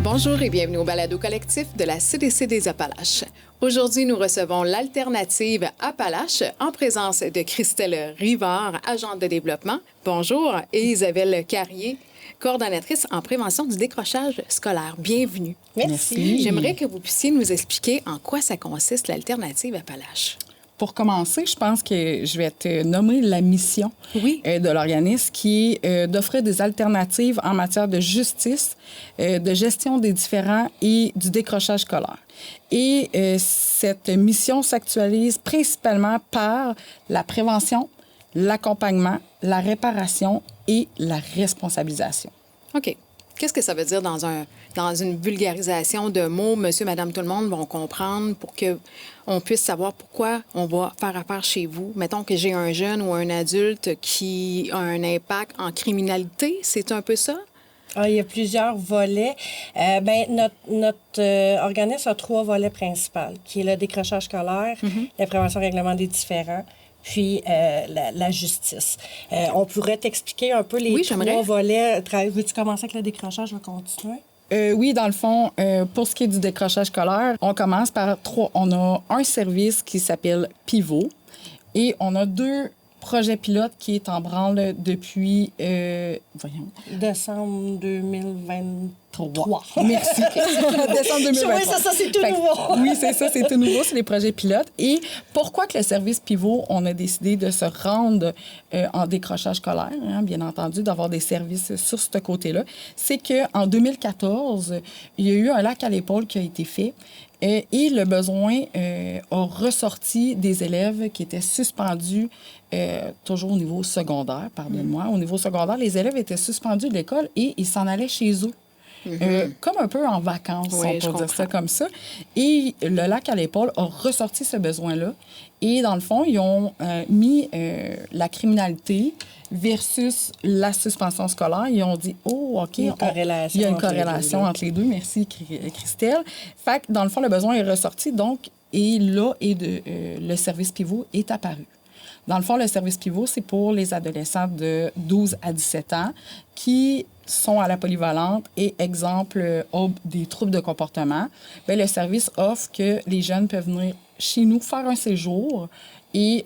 Bonjour et bienvenue au balado collectif de la CDC des Appalaches. Aujourd'hui, nous recevons l'alternative Appalaches en présence de Christelle Rivard, agente de développement. Bonjour, et Isabelle Carrier, coordonnatrice en prévention du décrochage scolaire. Bienvenue. Merci. J'aimerais que vous puissiez nous expliquer en quoi ça consiste l'alternative Appalaches. Pour commencer, je pense que je vais te nommer la mission de l'organisme qui est d'offrir des alternatives en matière de justice, de gestion des différends et du décrochage scolaire. Et cette mission s'actualise principalement par la prévention, l'accompagnement, la réparation et la responsabilisation. OK. Qu'est-ce que ça veut dire dans une vulgarisation de mots? Monsieur, madame, tout le monde vont comprendre pour qu'on puisse savoir pourquoi on va faire affaire chez vous. Mettons que j'ai un jeune ou un adulte qui a un impact en criminalité. C'est un peu ça? Ah, il y a plusieurs volets. Notre organisme a 3 volets principaux, qui est le décrochage scolaire, la prévention règlement des différends, puis la justice. On pourrait t'expliquer un peu les 3 volets. Veux-tu commencer avec le décrochage? Je vais continuer. Oui, dans le fond, pour ce qui est du décrochage scolaire, on commence par 3. On a un service qui s'appelle Pivot et on a 2 projets pilotes qui est en branle depuis, décembre 2023. Merci. Décembre 2023. Oui, ça, c'est tout nouveau. Oui, c'est ça, c'est tout nouveau, c'est les projets pilotes. Et pourquoi que le service Pivot, on a décidé de se rendre en décrochage scolaire, bien entendu, d'avoir des services sur ce côté-là, c'est qu'en 2014, il y a eu un lac à l'épaule qui a été fait. Et le besoin a ressorti des élèves qui étaient suspendus, toujours au niveau secondaire, pardonne-moi. Au niveau secondaire, les élèves étaient suspendus de l'école et ils s'en allaient chez eux. Comme un peu en vacances, on peut dire ça comme ça. Et le lac à l'épaule a ressorti ce besoin-là. Et dans le fond, ils ont mis la criminalité versus la suspension scolaire. Ils ont dit, oh, OK, il y a une corrélation entre les deux. Merci, Christelle. Fait que, dans le fond, le besoin est ressorti. Donc, et là, le service Pivot est apparu. Dans le fond, le service Pivot, c'est pour les adolescents de 12 à 17 ans qui sont à la polyvalente et, exemple, ont des troubles de comportement. Bien, le service offre que les jeunes peuvent venir chez nous faire un séjour et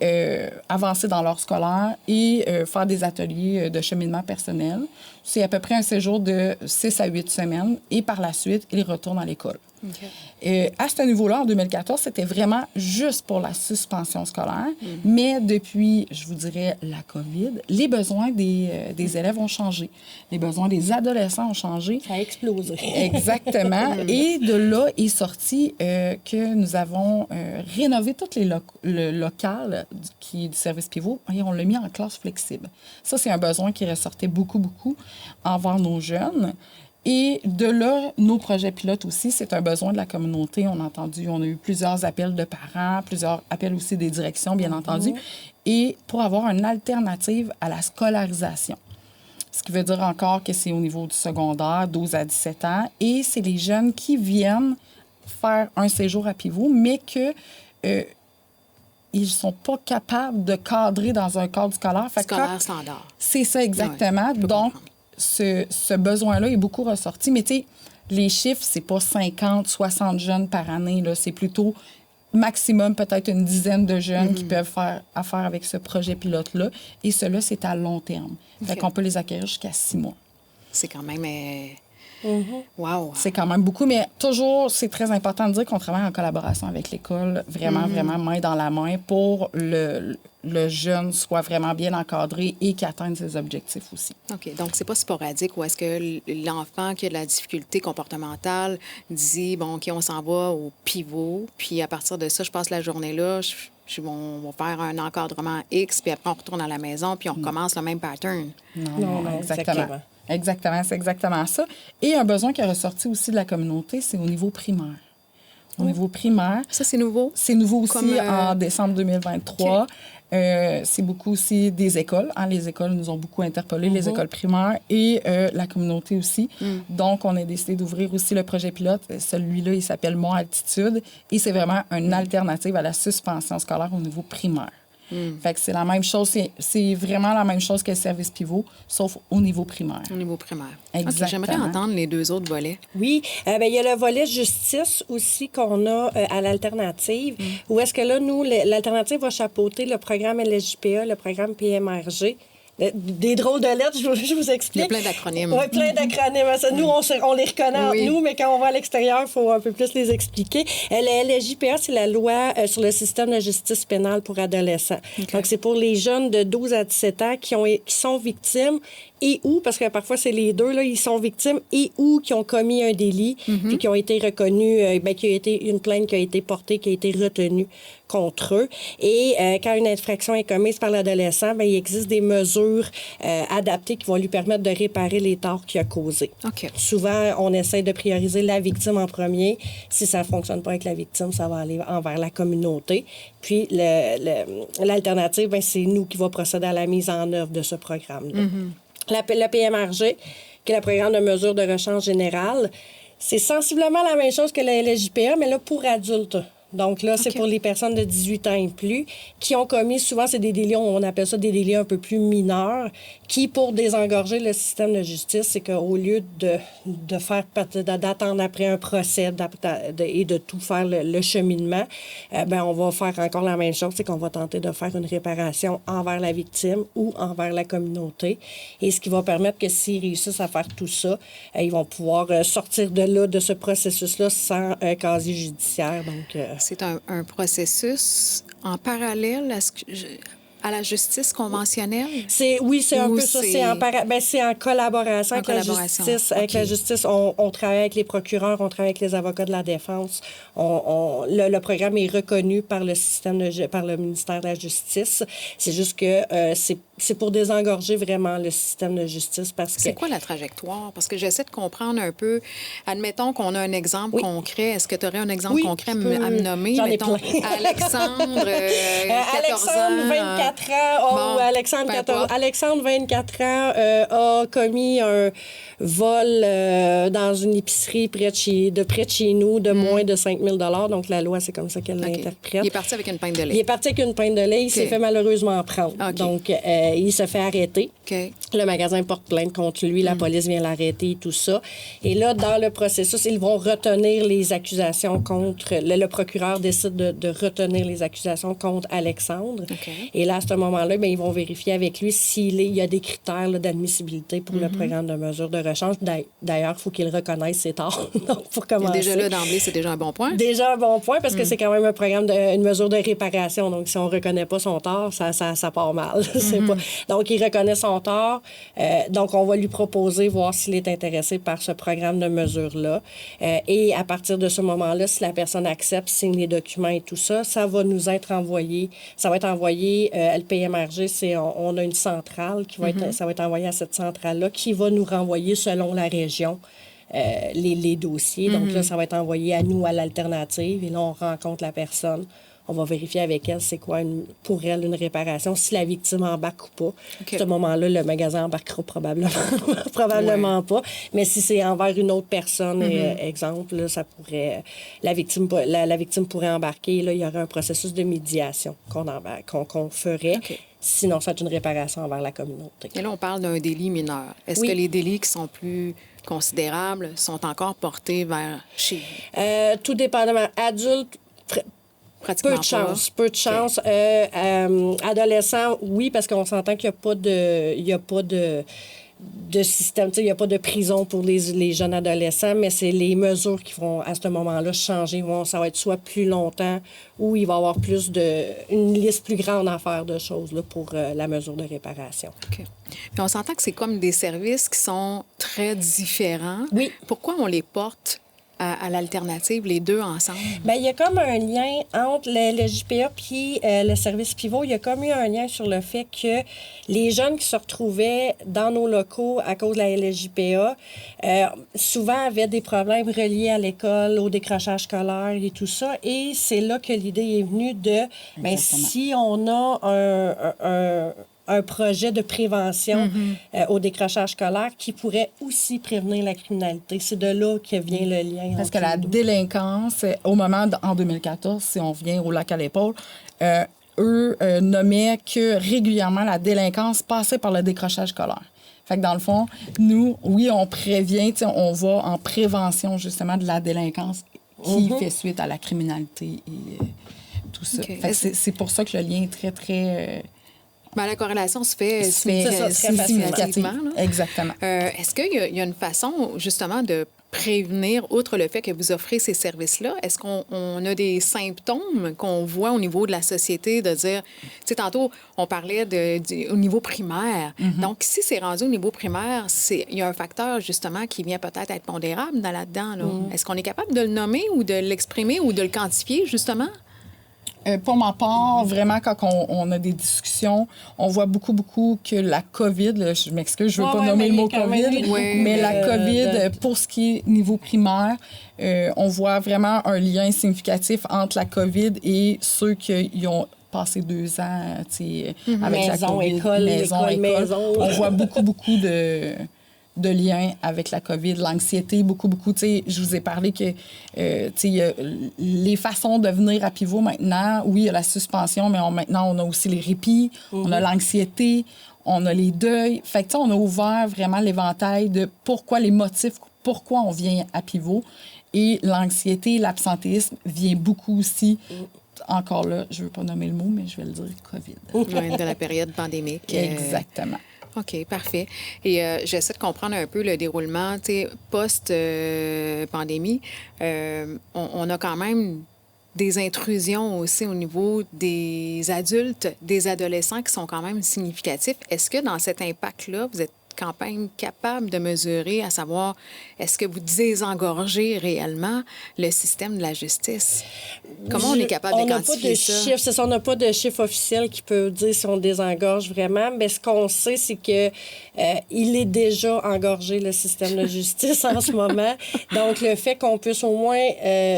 avancer dans leur scolaire et faire des ateliers de cheminement personnel. C'est à peu près un séjour de 6 à 8 semaines et par la suite, ils retournent à l'école. Okay. À ce niveau-là, en 2014, c'était vraiment juste pour la suspension scolaire. Mais depuis, je vous dirais, la COVID, les besoins des élèves ont changé. Les besoins des adolescents ont changé. Ça a explosé. Exactement. Et de là est sorti que nous avons rénové tout le local du service Pivot et on l'a mis en classe flexible. Ça, c'est un besoin qui ressortait beaucoup envers nos jeunes. Et de là, nos projets pilotes aussi, c'est un besoin de la communauté. On a eu plusieurs appels de parents, plusieurs appels aussi des directions, bien entendu, et pour avoir une alternative à la scolarisation. Ce qui veut dire encore que c'est au niveau du secondaire, 12 à 17 ans, et c'est les jeunes qui viennent faire un séjour à Pivot, mais que ils ne sont pas capables de cadrer dans un cadre scolaire. Scolaire standard. C'est ça, exactement. Ouais, donc, ce besoin-là est beaucoup ressorti. Mais tu sais, les chiffres, c'est pas 50, 60 jeunes par année. Là. C'est plutôt maximum peut-être une dizaine de jeunes qui peuvent faire affaire avec ce projet pilote-là. Et cela, c'est à long terme. Fait qu'on peut les acquérir jusqu'à 6 mois. C'est quand même... Wow. C'est quand même beaucoup, mais toujours, c'est très important de dire qu'on travaille en collaboration avec l'école, vraiment main dans la main pour le jeune soit vraiment bien encadré et qu'il atteigne ses objectifs aussi. OK. Donc, c'est pas sporadique où est-ce que l'enfant qui a de la difficulté comportementale dit, bon, OK, on s'en va au pivot, puis à partir de ça, je passe la journée là, on va faire un encadrement X, puis après, on retourne à la maison, puis on recommence le même pattern. Non, exactement. Exactement, c'est exactement ça. Et un besoin qui est ressorti aussi de la communauté, c'est au niveau primaire. Au niveau primaire. Ça, c'est nouveau? C'est nouveau aussi en décembre 2023. Okay. C'est beaucoup aussi des écoles. Les écoles nous ont beaucoup interpellés, les écoles primaires et la communauté aussi. Donc, on a décidé d'ouvrir aussi le projet pilote. Celui-là, il s'appelle Mon Altitude et c'est vraiment une alternative à la suspension scolaire au niveau primaire. Fait que c'est la même chose, c'est vraiment la même chose que le service pivot, sauf au niveau primaire. Au niveau primaire. Exactement. Okay, j'aimerais entendre les 2 autres volets. Oui, il y a le volet justice aussi qu'on a à l'alternative, où est-ce que là, nous, l'alternative va chapeauter le programme LSJPA, le programme PMRG. Des drôles de lettres, je vous explique. Il y a plein d'acronymes. Oui, plein d'acronymes. Nous, on les reconnaît entre nous, mais quand on va à l'extérieur, il faut un peu plus les expliquer. Le LSJPA, c'est la loi sur le système de justice pénale pour adolescents. Okay. Donc, c'est pour les jeunes de 12 à 17 ans qui sont victimes et ou, parce que parfois c'est les deux, là, ils sont victimes et ou qui ont commis un délit, puis qui ont été reconnus, qu'il y a été une plainte qui a été portée, qui a été retenue contre eux. Et quand une infraction est commise par l'adolescent, il existe des mesures adaptées qui vont lui permettre de réparer les torts qu'il a causés. Okay. Souvent, on essaie de prioriser la victime en premier. Si ça ne fonctionne pas avec la victime, ça va aller envers la communauté. Puis, l'alternative, c'est nous qui va procéder à la mise en œuvre de ce programme-là. Le PMRG, qui est le programme de mesures de rechange générale, c'est sensiblement la même chose que le LSJPA, mais là, pour adultes. Donc là, c'est pour les personnes de 18 ans et plus qui ont commis, souvent, c'est des délits, on appelle ça des délits un peu plus mineurs, qui, pour désengorger le système de justice, c'est qu'au lieu d'attendre après un procès et de tout faire le cheminement, on va faire encore la même chose, c'est qu'on va tenter de faire une réparation envers la victime ou envers la communauté. Et ce qui va permettre que s'ils réussissent à faire tout ça, ils vont pouvoir sortir de là, de ce processus-là, sans casier judiciaire. Donc, c'est un processus en parallèle à la justice conventionnelle? Oui, c'est un peu ça. C'est en collaboration avec la justice. Avec la justice, on travaille avec les procureurs, on travaille avec les avocats de la défense. Le programme est reconnu par par le ministère de la Justice. C'est juste que c'est pour désengorger vraiment le système de justice parce que... C'est quoi la trajectoire? Parce que j'essaie de comprendre un peu. Admettons qu'on a un exemple concret. Est-ce que tu aurais un exemple concret à me nommer? J'en ai Mettons, plein. Alexandre, 14 ans. 24 ans. Alexandre, 24 ans, a commis un vol dans une épicerie près de chez nous de moins de 5 000 $. Donc, la loi, c'est comme ça qu'elle l'interprète. Il est parti avec une pinte de lait. Il est parti avec une pinte de lait. Il s'est fait malheureusement prendre. Donc, il se fait arrêter. Le magasin porte plainte contre lui. La police vient l'arrêter et tout ça. Et là, dans le processus, ils vont retenir les accusations contre... Le procureur décide de retenir les accusations contre Alexandre. Et là, à ce moment-là, ils vont vérifier avec lui s'il y a des critères d'admissibilité pour le programme de mesure de rechange. D'ailleurs, il faut qu'il reconnaisse ses torts. Donc, pour commencer. Déjà là, d'emblée, c'est déjà un bon point. Déjà un bon point parce que c'est quand même un programme une mesure de réparation. Donc, si on ne reconnaît pas son tort, ça part mal. Donc, il reconnaît son tort. Donc, on va lui proposer, voir s'il est intéressé par ce programme de mesure-là. Et à partir de ce moment-là, si la personne accepte, signe les documents et tout ça, ça va nous être envoyé. Ça va être envoyé, le PMRG, on a une centrale qui va ça va être envoyé à cette centrale-là qui va nous renvoyer selon la région les dossiers. Donc là, ça va être envoyé à nous, à l'alternative. Et là, on rencontre la personne. On va vérifier avec elle c'est quoi pour elle une réparation, si la victime embarque ou pas. À ce moment-là, le magasin embarquera probablement pas. Mais si c'est envers une autre personne, exemple, là, ça pourrait la victime pourrait embarquer. Là, il y aurait un processus de médiation qu'on ferait. Sinon, c'est une réparation envers la communauté. Et là, on parle d'un délit mineur. Est-ce que les délits qui sont plus considérables sont encore portés vers chez vous? Tout dépendamment. Adultes, peu de chance. Adolescents, oui, parce qu'on s'entend qu'il n'y a pas de système, il n'y a pas de prison pour les jeunes adolescents, mais c'est les mesures qui vont, à ce moment-là, changer. Ça va être soit plus longtemps ou il va y avoir une liste plus grande à faire de choses là, pour la mesure de réparation. OK. Puis on s'entend que c'est comme des services qui sont très différents. Oui. Pourquoi on les porte à l'alternative, les deux ensemble? Bien, il y a comme un lien entre le JPA et le service pivot. Il y a comme eu un lien sur le fait que les jeunes qui se retrouvaient dans nos locaux à cause de la LSJPA, souvent avaient des problèmes reliés à l'école, au décrochage scolaire et tout ça. Et c'est là que l'idée est venue si on a un projet de prévention au décrochage scolaire qui pourrait aussi prévenir la criminalité. C'est de là que vient le lien. Parce que la délinquance, au moment, en 2014, si on vient au lac à l'épaule, eux, nommaient que régulièrement la délinquance passait par le décrochage scolaire. Fait que dans le fond, nous, oui, on prévient, on va en prévention justement de la délinquance qui fait suite à la criminalité et tout ça. Okay. Fait que c'est pour ça que le lien est très, très... La corrélation se fait significativement. Exactement. Est-ce qu'il y a une façon, justement, de prévenir, outre le fait que vous offrez ces services-là, est-ce qu'on a des symptômes qu'on voit au niveau de la société de dire, tu sais, tantôt, on parlait au niveau primaire. Donc, si c'est rendu au niveau primaire, il y a un facteur, justement, qui vient peut-être être pondérable là-dedans. Là. Est-ce qu'on est capable de le nommer ou de l'exprimer ou de le quantifier, justement? Pour ma part, vraiment, quand on a des discussions, on voit beaucoup que la COVID, là, je m'excuse, je ne veux pas nommer le mot COVID, mais la COVID, pour ce qui est niveau primaire, on voit vraiment un lien significatif entre la COVID et ceux qui ont passé 2 ans avec la COVID. Maison. On voit beaucoup de liens avec la COVID, l'anxiété, beaucoup. Tu sais, je vous ai parlé que, les façons de venir à pivot maintenant, oui, il y a la suspension, mais maintenant, on a aussi les répits, on a l'anxiété, on a les deuils. Fait que, on a ouvert vraiment l'éventail de les motifs, pourquoi on vient à pivot. Et l'anxiété, l'absentéisme vient beaucoup aussi. Encore là, je ne veux pas nommer le mot, mais je vais le dire, COVID. De la période pandémique. Exactement. OK, parfait. Et j'essaie de comprendre un peu le déroulement, post-pandémie. On a quand même des intrusions aussi au niveau des adultes, des adolescents qui sont quand même significatifs. Est-ce que dans cet impact-là, vous êtes quand même capable de mesurer, à savoir, est-ce que vous désengorgez réellement le système de la justice? Comment on est capable de quantifier ça? On n'a pas de chiffre officiel qui peut dire si on désengorge vraiment, mais ce qu'on sait, c'est que il est déjà engorgé, le système de justice, en ce moment. Donc, le fait qu'on puisse au moins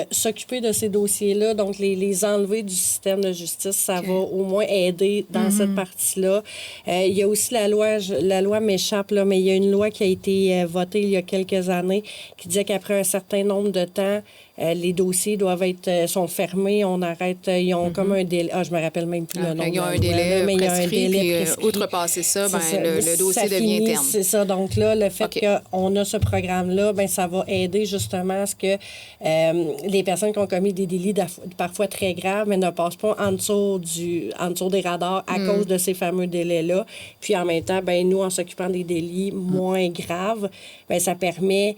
s'occuper de ces dossiers-là, donc les enlever du système de justice, ça va au moins aider dans cette partie-là. Il y a aussi la loi m'échappe, là, mais il y a une loi qui a été votée il y a quelques années qui disait qu'après un certain nombre de temps, les dossiers sont fermés, on arrête, ils ont comme un délai. Je me rappelle même plus le nom. Ils ont un délai prescrit, puis outrepasser ça, le dossier devient terme. C'est ça. Donc là, le fait qu'on a ce programme-là, ça va aider justement à ce que les personnes qui ont commis des délits parfois très graves, mais ne passent pas en dessous des radars à cause de ces fameux délais-là. Puis en même temps, nous, en s'occupant des délits moins graves, ça permet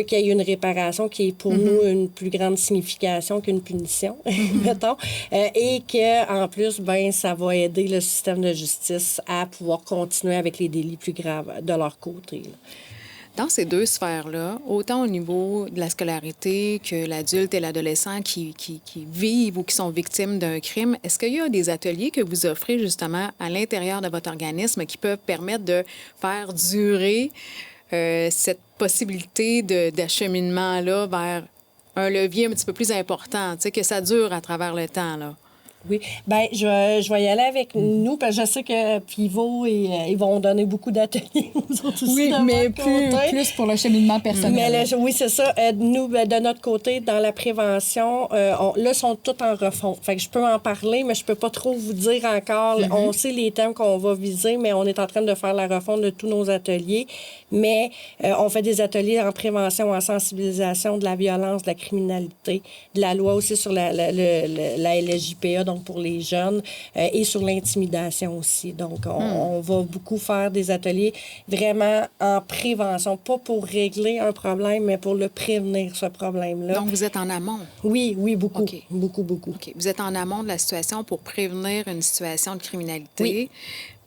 qu'il y ait une réparation qui est pour nous une plus grande signification qu'une punition, mettons, et qu'en plus, ça va aider le système de justice à pouvoir continuer avec les délits plus graves de leur côté. Là. Dans ces deux sphères-là, autant au niveau de la scolarité que l'adulte et l'adolescent qui vivent ou qui sont victimes d'un crime, est-ce qu'il y a des ateliers que vous offrez justement à l'intérieur de votre organisme qui peuvent permettre de faire durer cette possibilité d'acheminement-là vers un levier un petit peu plus important, que ça dure à travers le temps, là? Oui. Je vais y aller avec nous, parce que je sais que Pivot, ils vont donner beaucoup d'ateliers aux autres aussi. Oui, mais plus pour le cheminement personnel. Mais oui, c'est ça. Nous, de notre côté, dans la prévention, là, sont tous en refonte. Fait que je peux en parler, mais je peux pas trop vous dire encore. On sait les thèmes qu'on va viser, mais on est en train de faire la refonte de tous nos ateliers. Mais on fait des ateliers en prévention, en sensibilisation de la violence, de la criminalité, de la loi aussi sur la LSJPA, donc pour les jeunes, et sur l'intimidation aussi. Donc, on va beaucoup faire des ateliers vraiment en prévention, pas pour régler un problème, mais pour le prévenir, ce problème-là. Donc, vous êtes en amont? Oui, beaucoup. Okay. Beaucoup. OK. Vous êtes en amont de la situation pour prévenir une situation de criminalité. Oui.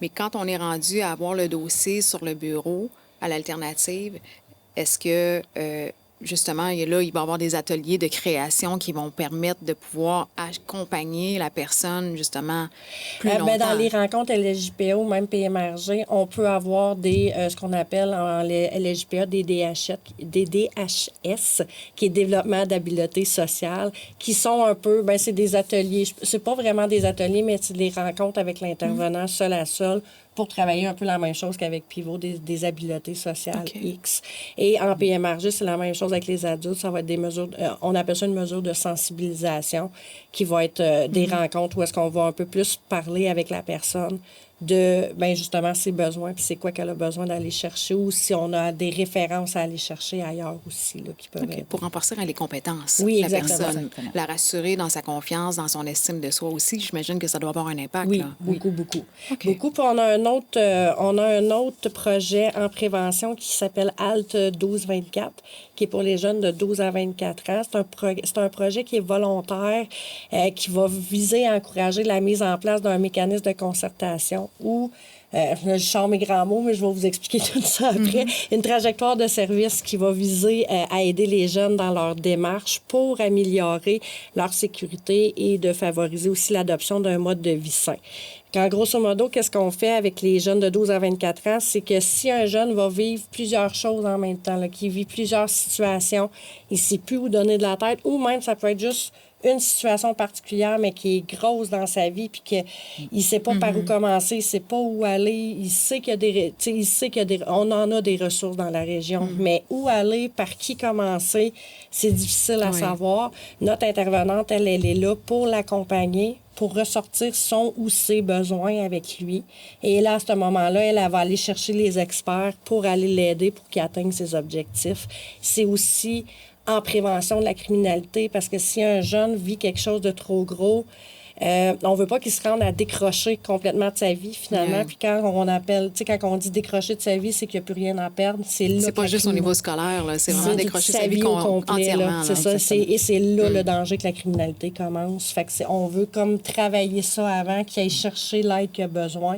Mais quand on est rendu à avoir le dossier sur le bureau, à l'alternative, est-ce que, justement, il va y avoir des ateliers de création qui vont permettre de pouvoir accompagner la personne, justement, plus longtemps? Dans les rencontres LSJPA ou même PMRG, on peut avoir ce qu'on appelle en LSJPA des DHS, qui est développement d'habileté sociale, qui sont un peu, c'est des ateliers, c'est pas vraiment des ateliers, mais c'est des rencontres avec l'intervenant seul à seul pour travailler un peu la même chose qu'avec Pivot, des habiletés sociales X. Et en PMRG, c'est la même chose avec les adultes. Ça va être des mesures, on appelle ça une mesure de sensibilisation qui va être des rencontres où est-ce qu'on va un peu plus parler avec la personne de, justement, ses besoins, puis c'est quoi qu'elle a besoin d'aller chercher, ou si on a des références à aller chercher ailleurs aussi, là, qui peuvent aider. Pour renforcer les compétences de la personne, la rassurer dans sa confiance, dans son estime de soi aussi, j'imagine que ça doit avoir un impact. Oui, là. beaucoup. Beaucoup. Puis on a un autre projet en prévention qui s'appelle ALT 12-24, qui est pour les jeunes de 12 à 24 ans. C'est un projet qui est volontaire, qui va viser à encourager la mise en place d'un mécanisme de concertation où, je sors mes grands mots, mais je vais vous expliquer tout ça après, une trajectoire de service qui va viser à aider les jeunes dans leur démarche pour améliorer leur sécurité et de favoriser aussi l'adoption d'un mode de vie sain. Quand, grosso modo, qu'est-ce qu'on fait avec les jeunes de 12 à 24 ans? C'est que si un jeune va vivre plusieurs choses en même temps, qu'il vit plusieurs situations, il ne sait plus où donner de la tête, ou même ça peut être juste une situation particulière, mais qui est grosse dans sa vie, puis qu'il ne sait pas par où commencer, il ne sait pas où aller, il sait qu'il y a on en a des ressources dans la région, mais où aller, par qui commencer, c'est difficile à savoir. Notre intervenante, elle est là pour l'accompagner, pour ressortir son ou ses besoins avec lui. Et là, à ce moment-là, elle va aller chercher les experts pour aller l'aider pour qu'il atteigne ses objectifs. C'est aussi en prévention de la criminalité, parce que si un jeune vit quelque chose de trop gros, on ne veut pas qu'il se rende à décrocher complètement de sa vie, finalement. Puis quand on dit décrocher de sa vie, c'est qu'il n'y a plus rien à perdre. C'est pas juste au niveau scolaire, là. C'est vraiment décrocher sa vie au complet, entièrement. C'est ça. Et c'est là le danger que la criminalité commence. Fait que on veut comme travailler ça avant, qu'il aille chercher l'aide qu'il a besoin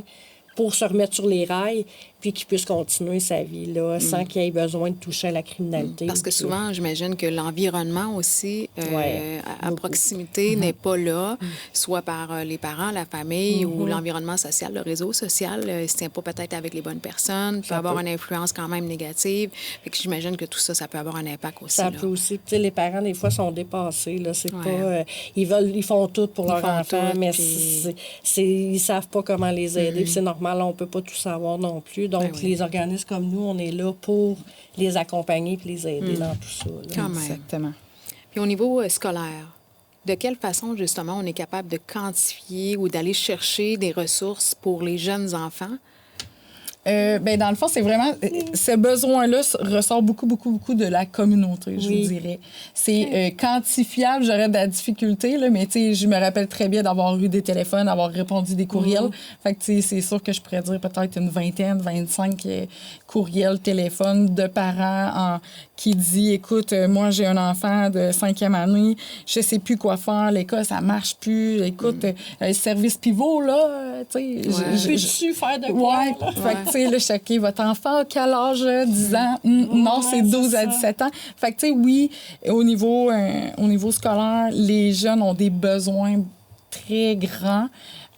pour se remettre sur les rails, puis qu'il puisse continuer sa vie là, sans qu'il ait besoin de toucher à la criminalité. Parce que souvent, j'imagine que l'environnement aussi, à proximité, n'est pas là, soit par les parents, la famille ou l'environnement social, le réseau social, il ne se tient pas peut-être avec les bonnes personnes, peut avoir une influence quand même négative. Fait que j'imagine que tout ça, ça peut avoir un impact aussi. Ça peut aussi. Tu sais, les parents, des fois, sont dépassés. Là. C'est pas... ils font tout pour leur enfant, mais ils ne savent pas comment les aider. Puis c'est normal, on ne peut pas tout savoir non plus. Donc, les organismes comme nous, on est là pour les accompagner et les aider dans tout ça. Là. Quand même. Exactement. Puis au niveau scolaire, de quelle façon, justement, on est capable de quantifier ou d'aller chercher des ressources pour les jeunes enfants? Dans le fond, c'est vraiment... ce besoin-là ressort beaucoup de la communauté, je vous dirais. C'est quantifiable, j'aurais de la difficulté, là, mais je me rappelle très bien d'avoir eu des téléphones, d'avoir répondu des courriels. Fait que c'est sûr que je pourrais dire peut-être une 25 courriels, téléphones de parents qui dit, écoute, moi, j'ai un enfant de 5e année, je sais plus quoi faire, l'école, ça marche plus. Écoute, le service pivot, là, tu sais... Peux-tu faire de quoi? Fait que, tu sais, là, chacun, votre enfant, quel âge? 10 ans? Non, c'est 12 à 17 ans. Fait que, tu sais, oui, au niveau scolaire, les jeunes ont des besoins très grands.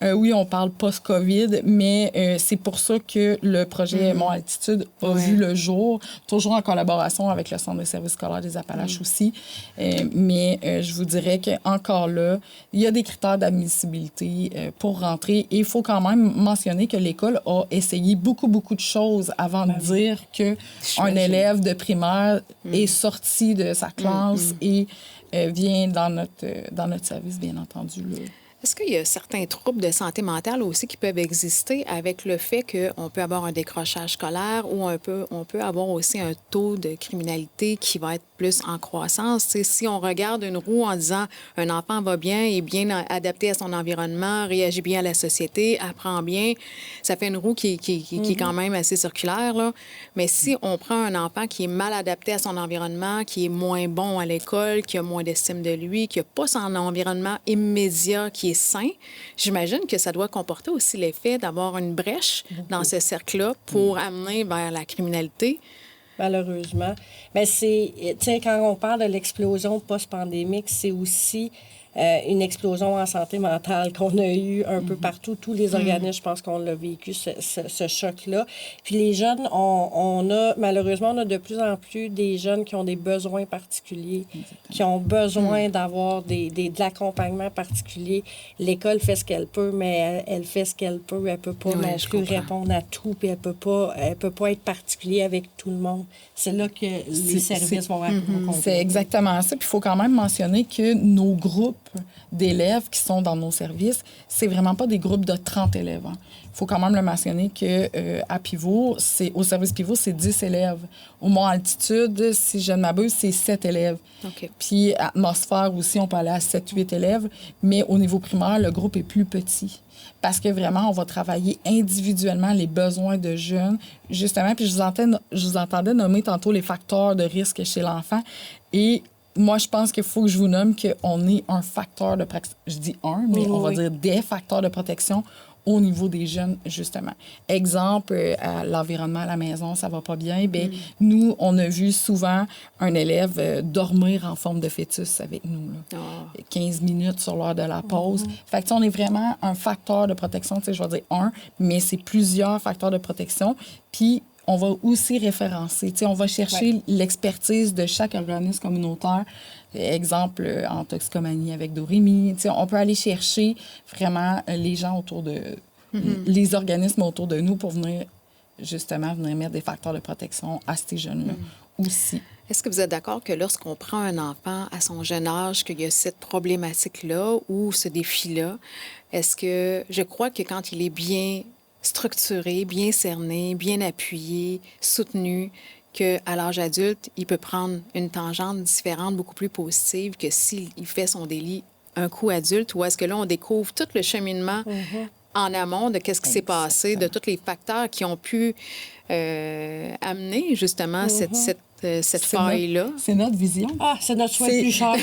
Oui, on parle post-COVID, mais c'est pour ça que le projet Mon Altitude a vu le jour, toujours en collaboration avec le Centre de services scolaires des Appalaches aussi. Mais je vous dirais qu'encore là, il y a des critères d'admissibilité pour rentrer. Et il faut quand même mentionner que l'école a essayé beaucoup de choses avant de dire qu'un élève de primaire est sorti de sa classe et vient dans notre service, bien entendu, là. Est-ce qu'il y a certains troubles de santé mentale aussi qui peuvent exister avec le fait qu'on peut avoir un décrochage scolaire ou on peut avoir aussi un taux de criminalité qui va être plus en croissance? T'sais, si on regarde une roue en disant un enfant va bien, est bien adapté à son environnement, réagit bien à la société, apprend bien, ça fait une roue qui est quand même assez circulaire, là. Mais si on prend un enfant qui est mal adapté à son environnement, qui est moins bon à l'école, qui a moins d'estime de lui, qui n'a pas son environnement immédiat qui est sain, j'imagine que ça doit comporter aussi l'effet d'avoir une brèche dans ce cercle-là pour amener vers la criminalité. Malheureusement. Mais c'est, tu sais, quand on parle de l'explosion post-pandémique, c'est aussi une explosion en santé mentale qu'on a eue un peu partout. Tous les organismes, je pense qu'on l'a vécu, ce choc-là. Puis les jeunes, malheureusement, on a de plus en plus des jeunes qui ont des besoins particuliers, qui ont besoin d'avoir de l'accompagnement particulier. L'école fait ce qu'elle peut, mais elle fait ce qu'elle peut. Elle peut pas non plus répondre à tout, puis elle peut pas être particulier avec tout le monde. C'est là que les services vont accompagner. C'est exactement ça. Puis il faut quand même mentionner que nos groupes d'élèves qui sont dans nos services, c'est vraiment pas des groupes de 30 élèves. Il faut quand même le mentionner qu'à Pivot, au service Pivot, c'est 10 élèves. Au Mont-Altitude, si je ne m'abuse, c'est 7 élèves. Okay. Puis Atmosphère aussi, on peut aller à 7-8 élèves. Mais au niveau primaire, le groupe est plus petit. Parce que vraiment, on va travailler individuellement les besoins de jeunes, justement. Puis je vous entendais nommer tantôt les facteurs de risque chez l'enfant. Et moi, je pense qu'il faut que je vous nomme qu'on est un facteur de protection. Je dis un, mais on va dire des facteurs de protection au niveau des jeunes, justement. Exemple, à l'environnement à la maison, ça va pas bien. Bien, nous, on a vu souvent un élève dormir en forme de fœtus avec nous. Là. 15 minutes sur l'heure de la pause. Fait que, on est vraiment un facteur de protection. Je vais dire un, mais c'est plusieurs facteurs de protection. Puis, on va aussi référencer. On va chercher l'expertise de chaque organisme communautaire. Exemple, en toxicomanie avec Doremi. On peut aller chercher vraiment les gens autour de... les organismes autour de nous pour venir mettre des facteurs de protection à ces jeunes-là aussi. Est-ce que vous êtes d'accord que lorsqu'on prend un enfant à son jeune âge, qu'il y a cette problématique-là ou ce défi-là, est-ce que je crois que quand il est bien structuré, bien cerné, bien appuyé, soutenu, qu'à l'âge adulte, il peut prendre une tangente différente, beaucoup plus positive que s'il fait son délit un coup adulte, ou est-ce que là, on découvre tout le cheminement en amont de qu'est-ce qui s'est passé, de tous les facteurs qui ont pu amener justement cette faille-là. C'est notre vision. C'est notre choix plus cher.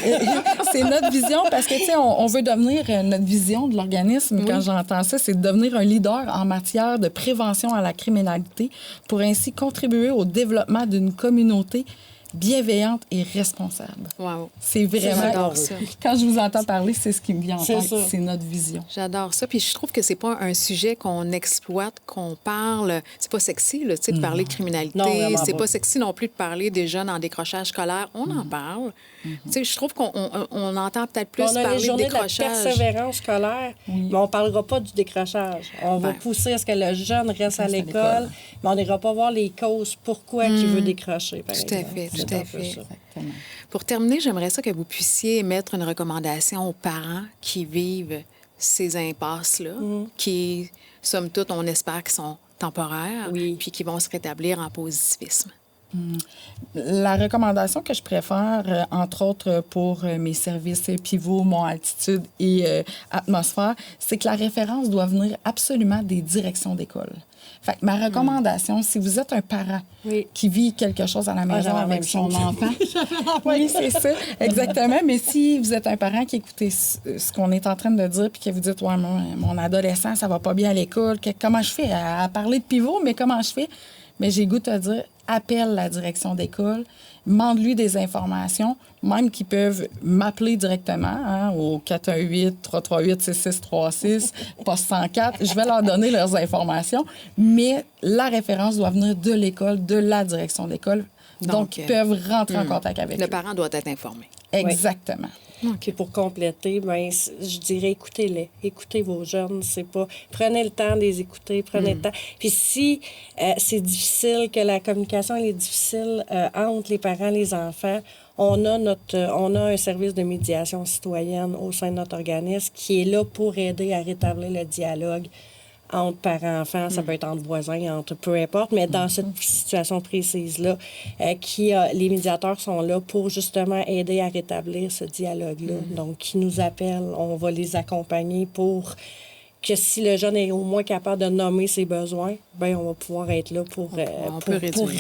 C'est notre vision parce que, tu sais, on veut devenir notre vision de l'organisme. Quand j'entends ça, c'est de devenir un leader en matière de prévention à la criminalité pour ainsi contribuer au développement d'une communauté bienveillante et responsable. Wow. C'est vraiment... J'adore ça. Quand je vous entends parler, c'est ce qui me vient en tête. Ça. C'est notre vision. J'adore ça. Puis je trouve que c'est pas un sujet qu'on exploite, qu'on parle. C'est pas sexy, là, tu sais, de parler de criminalité. Non, c'est pas sexy non plus de parler des jeunes en décrochage scolaire. On en parle. Tu sais, je trouve qu'on entend peut-être plus parler de décrochage. On a les journées de la persévérance scolaire, mais on ne parlera pas du décrochage. On va pousser à ce que le jeune reste à l'école, mais on n'ira pas voir les causes pourquoi il veut décrocher, par exemple. Tout à fait. Exactement. Pour terminer, j'aimerais ça que vous puissiez mettre une recommandation aux parents qui vivent ces impasses-là, qui, somme toute, on espère qu'ils sont temporaires, puis qui vont se rétablir en positivisme. La recommandation que je préfère, entre autres pour mes services Pivot, Mont-Altitude et Atmosphère, c'est que la référence doit venir absolument des directions d'école. Fait que ma recommandation, si vous êtes un parent qui vit quelque chose à la maison avec son enfant... Oui, c'est ça, exactement. Mais si vous êtes un parent qui écoutez ce qu'on est en train de dire puis que vous dites « Ouais, mon adolescent, ça va pas bien à l'école. Comment je fais? À parler de Pivot, mais comment je fais? » Mais j'ai goût à dire, appelle la direction d'école, demande-lui des informations, même qu'ils peuvent m'appeler directement au 418-338-6636, poste 104. Je vais leur donner leurs informations, mais la référence doit venir de l'école, de la direction d'école. Donc, ils peuvent rentrer en contact avec eux. Le parent doit être informé. Exactement. Puis pour compléter, je dirais écoutez-les. Écoutez vos jeunes. Prenez le temps de les écouter, prenez le temps. Puis si c'est difficile, que la communication elle est difficile entre les parents et les enfants, on a un service de médiation citoyenne au sein de notre organisme qui est là pour aider à rétablir le dialogue entre parents-enfants, ça peut être entre voisins, peu importe, mais dans cette situation précise-là, les médiateurs sont là pour justement aider à rétablir ce dialogue-là. Donc, qui nous appellent, on va les accompagner pour que si le jeune est au moins capable de nommer ses besoins, bien, on va pouvoir être là pour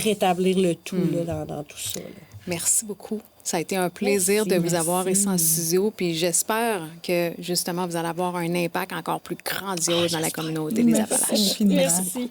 rétablir le tout dans tout ça. Là. Merci beaucoup. Ça a été un plaisir de vous avoir ici en studio, puis j'espère que, justement, vous allez avoir un impact encore plus grandiose dans la communauté des Appalaches. Merci.